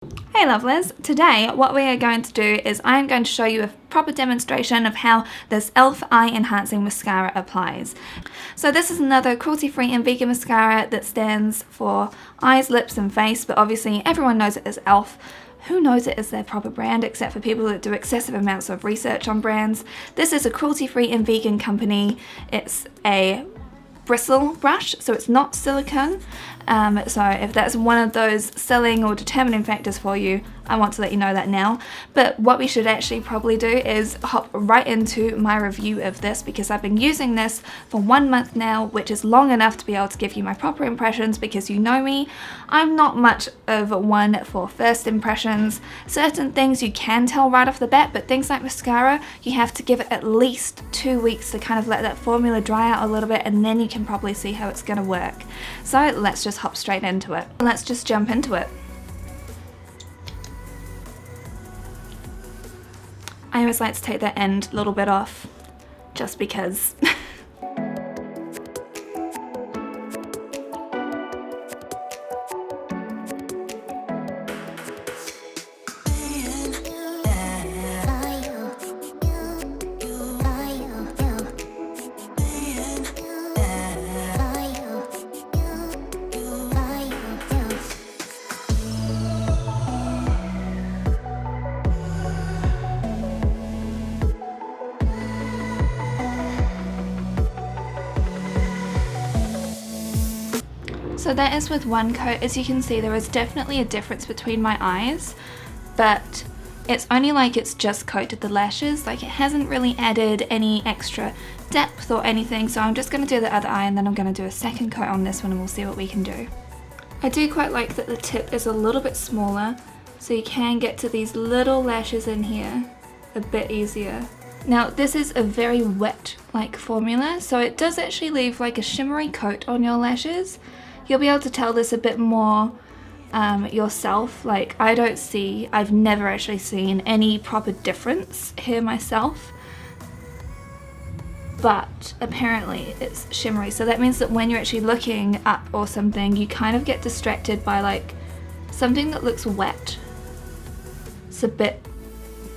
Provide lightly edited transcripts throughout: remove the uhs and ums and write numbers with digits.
Hey lovelies, today what we are going to do is I'm going to show you a proper demonstration of how this e.l.f. Eye Enhancing Mascara applies. So this is another cruelty-free and vegan mascara that stands for eyes, lips and face, but obviously everyone knows it as e.l.f. Who knows it as their proper brand except for people that do excessive amounts of research on brands. This is a cruelty-free and vegan company. It's a bristle brush, so it's not silicone. So if that's one of those selling or determining factors for you, I want to let you know that now. But what we should actually probably do is hop right into my review of this, because I've been using this for 1 month now, which is long enough to be able to give you my proper impressions, because you know me, I'm not much of one for first impressions. Certain things you can tell right off the bat, but things like mascara, you have to give it at least 2 weeks to kind of let that formula dry out a little bit, and then you can probably see how it's going to work. So let's just hop straight into it. Let's just jump into it. I always like to take that end little bit off, just because. So that is with one coat. As you can see, there is definitely a difference between my eyes, but it's only like it's just coated the lashes. Like, it hasn't really added any extra depth or anything. So I'm just going to do the other eye, and then I'm going to do a second coat on this one, and we'll see what we can do. I do quite like that the tip is a little bit smaller, so you can get to these little lashes in here a bit easier. Now this is a very wet like formula, so it does actually leave like a shimmery coat on your lashes. You'll be able to tell this a bit more yourself. Like, I've never actually seen any proper difference here myself, but apparently it's shimmery, so that means that when you're actually looking up or something, you kind of get distracted by like something that looks wet. It's a bit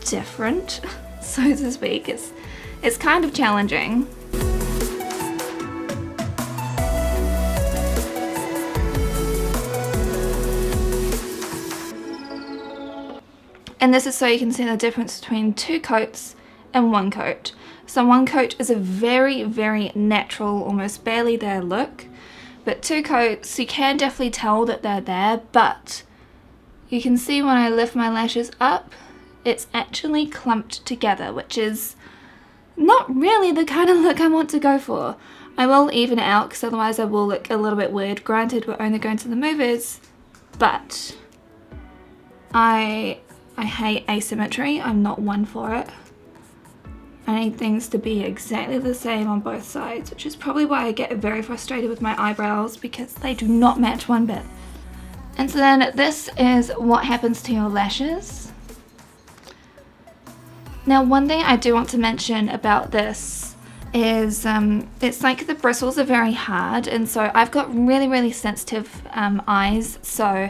different, so to speak. It's kind of challenging. And this is so you can see the difference between 2 coats and 1 coat. So 1 coat is a very, very natural, almost barely there look. But 2 coats, you can definitely tell that they're there, but you can see when I lift my lashes up, it's actually clumped together, which is not really the kind of look I want to go for. I will even it out, because otherwise I will look a little bit weird. Granted, we're only going to the movies, but I hate asymmetry. I'm not one for it. I need things to be exactly the same on both sides, which is probably why I get very frustrated with my eyebrows, because they do not match one bit. And so then this is what happens to your lashes. Now, one thing I do want to mention about this is it's like the bristles are very hard, and so I've got really, really sensitive eyes, so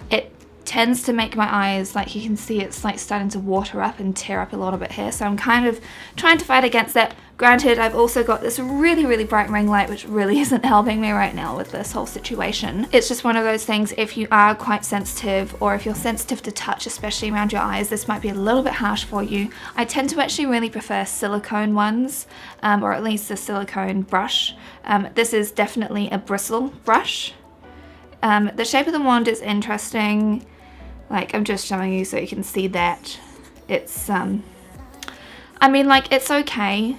it tends to make my eyes, like you can see, it's like starting to water up and tear up a little bit here, so I'm kind of trying to fight against that. Granted, I've also got this really, really bright ring light, which really isn't helping me right now with this whole situation. It's just one of those things, if you are quite sensitive, or if you're sensitive to touch, especially around your eyes, this might be a little bit harsh for you. I tend to actually really prefer silicone ones, or at least a silicone brush. This is definitely a bristle brush. The shape of the wand is interesting. Like, I'm just showing you so you can see that. It's, I mean, like, it's okay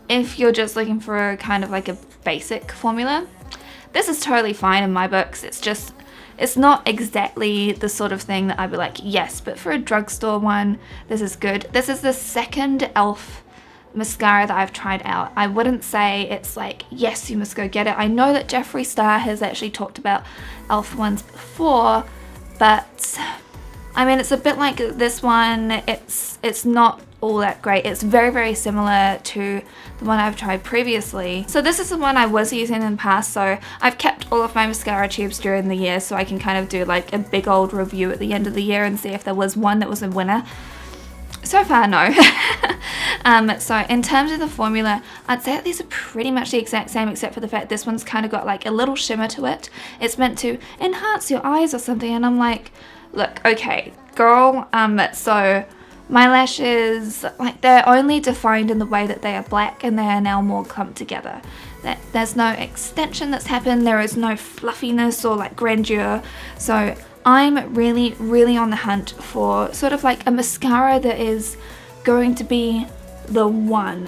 if you're just looking for a kind of like a basic formula. This is totally fine in my books. It's just, it's not exactly the sort of thing that I'd be like, yes, but for a drugstore one, this is good. This is the second e.l.f. mascara that I've tried out. I wouldn't say it's like, yes, you must go get it. I know that Jeffree Star has actually talked about e.l.f. ones before, but I mean, it's a bit like this one. It's not all that great. It's very, very similar to the one I've tried previously. So this is the one I was using in the past, so I've kept all of my mascara tubes during the year so I can kind of do like a big old review at the end of the year and see if there was one that was a winner. So far, no. So in terms of the formula, I'd say that these are pretty much the exact same, except for the fact this one's kind of got like a little shimmer to it. It's meant to enhance your eyes or something, and I'm like, look, okay, girl, so my lashes, like, they're only defined in the way that they are black and they are now more clumped together. There's no extension that's happened, there is no fluffiness or like grandeur, so I'm really, really on the hunt for sort of like a mascara that is going to be the one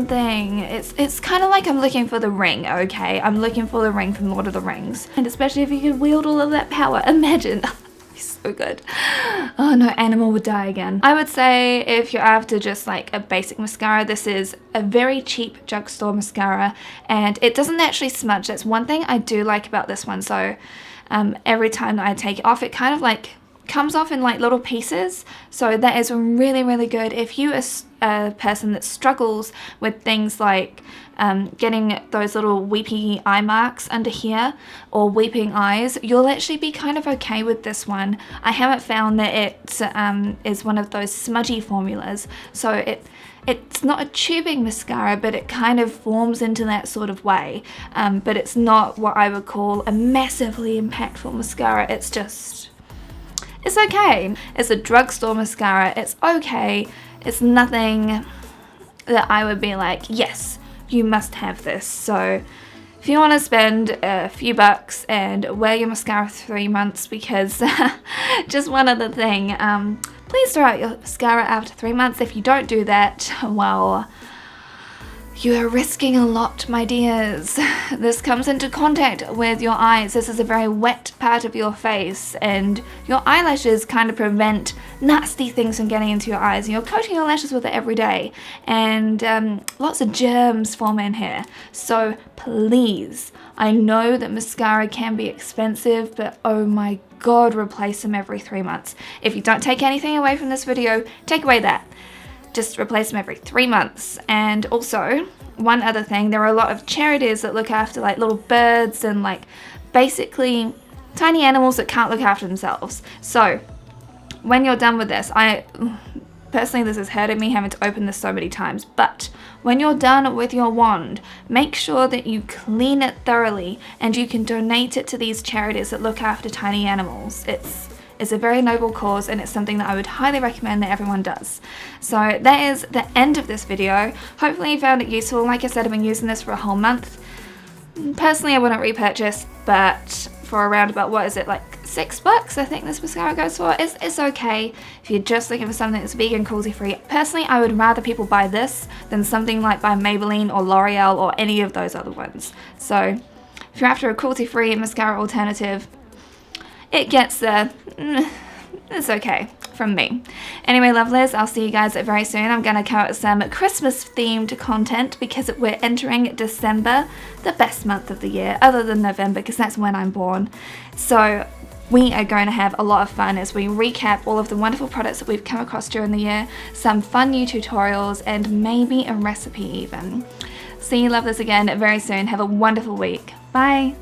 thing. It's kind of like I'm looking for the ring, okay? I'm looking for the ring from Lord of the Rings. And especially if you could wield all of that power, imagine. So good. Oh no, animal would die again. I would say if you're after just like a basic mascara, this is a very cheap drugstore mascara, and it doesn't actually smudge. That's one thing I do like about this one. So every time that I take it off, it kind of like comes off in like little pieces, so that is really, really good. If you are a person that struggles with things like getting those little weepy eye marks under here or weeping eyes, you'll actually be kind of okay with this one. I haven't found that it is one of those smudgy formulas, so it's not a tubing mascara, but it kind of forms into that sort of way, but it's not what I would call a massively impactful mascara. It's okay. It's a drugstore mascara. It's okay. It's nothing that I would be like, yes, you must have this. So if you want to spend a few bucks and wear your mascara for 3 months, because just one other thing, please throw out your mascara after 3 months. If you don't do that, well, you are risking a lot, my dears. This comes into contact with your eyes. This is a very wet part of your face, and your eyelashes kind of prevent nasty things from getting into your eyes, and you're coating your lashes with it every day, and lots of germs form in here. So please, I know that mascara can be expensive, but oh my god, replace them every 3 months. If you don't take anything away from this video, take away that. Just replace them every 3 months. And also, one other thing, there are a lot of charities that look after like little birds and like basically tiny animals that can't look after themselves. So when you're done with this, personally, this has hurted me having to open this so many times, but when you're done with your wand, make sure that you clean it thoroughly and you can donate it to these charities that look after tiny animals. It's a very noble cause, and it's something that I would highly recommend that everyone does. So that is the end of this video. Hopefully you found it useful. Like I said, I've been using this for a whole month. Personally, I wouldn't repurchase, but for around about, what is it, like $6 I think this mascara goes for. It's okay if you're just looking for something that's vegan, cruelty free. Personally, I would rather people buy this than something like by Maybelline or L'Oreal or any of those other ones. So if you're after a cruelty free mascara alternative, it gets there. It's okay from me. Anyway, lovelies, I'll see you guys very soon. I'm gonna come out with some Christmas themed content because we're entering December, the best month of the year, other than November, because that's when I'm born. So we are going to have a lot of fun as we recap all of the wonderful products that we've come across during the year, some fun new tutorials, and maybe a recipe even. See you lovelies again very soon. Have a wonderful week. Bye.